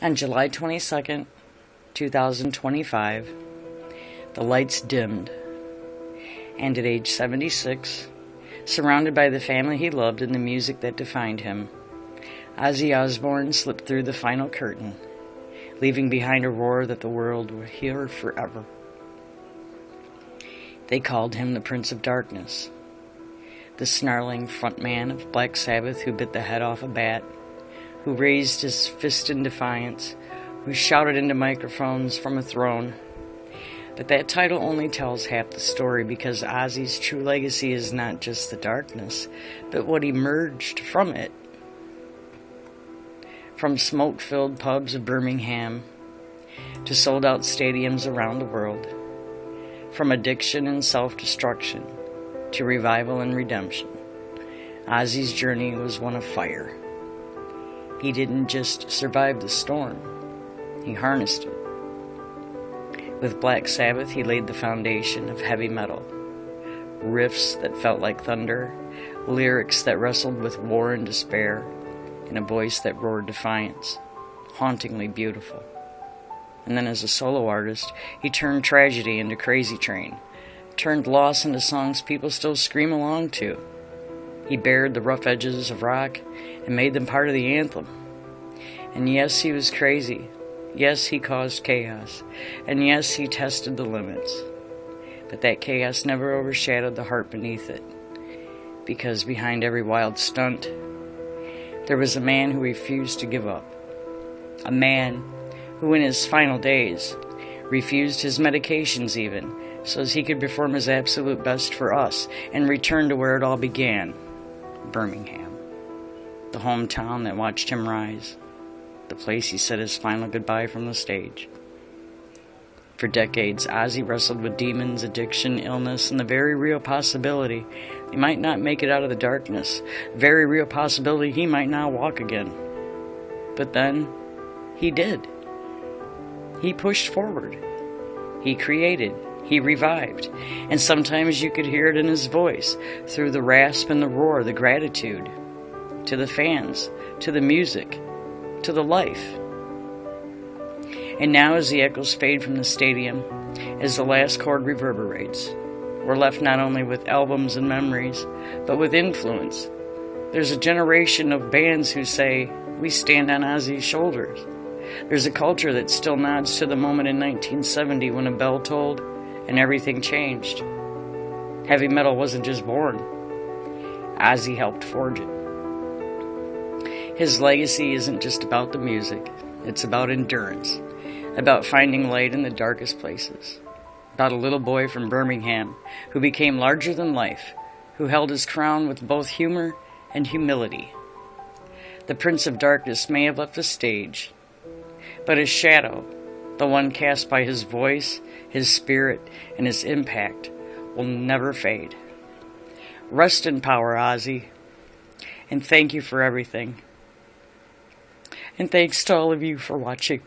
On July 22nd, 2025, the lights dimmed, and at age 76, surrounded by the family he loved and the music that defined him, Ozzy Osbourne slipped through the final curtain, leaving behind a roar that the world would hear forever. They called him the Prince of Darkness, the snarling frontman of Black Sabbath who bit the head off a bat, who raised his fist in defiance, who shouted into microphones from a throne. But that title only tells half the story, because Ozzy's true legacy is not just the darkness, but what emerged from it. From smoke-filled pubs of Birmingham to sold-out stadiums around the world, from addiction and self-destruction to revival and redemption, Ozzy's journey was one of fire. He didn't just survive the storm, he harnessed it. With Black Sabbath, he laid the foundation of heavy metal. Riffs that felt like thunder, lyrics that wrestled with war and despair, and a voice that roared defiance, hauntingly beautiful. And then as a solo artist, he turned tragedy into Crazy Train, turned loss into songs people still scream along to. He bared the rough edges of rock and made them part of the anthem. And yes, he was crazy. Yes, he caused chaos. And yes, he tested the limits. But that chaos never overshadowed the heart beneath it, because behind every wild stunt, there was a man who refused to give up. A man who in his final days refused his medications even, so as he could perform his absolute best for us and return to where it all began, Birmingham. The hometown that watched him rise. The place he said his final goodbye from the stage. For decades, Ozzy wrestled with demons, addiction, illness, and the very real possibility he might not make it out of the darkness. Very real possibility he might not walk again. But then, he did. He pushed forward. He created. He revived. And sometimes you could hear it in his voice, through the rasp and the roar, the gratitude. To the fans, to the music, to the life. And now as the echoes fade from the stadium, as the last chord reverberates, we're left not only with albums and memories, but with influence. There's a generation of bands who say, we stand on Ozzy's shoulders. There's a culture that still nods to the moment in 1970 when a bell tolled and everything changed. Heavy metal wasn't just born. Ozzy helped forge it. His legacy isn't just about the music. It's about endurance, about finding light in the darkest places, about a little boy from Birmingham who became larger than life, who held his crown with both humor and humility. The Prince of Darkness may have left the stage, but his shadow, the one cast by his voice, his spirit, and his impact, will never fade. Rest in power, Ozzy, and thank you for everything. And thanks to all of you for watching.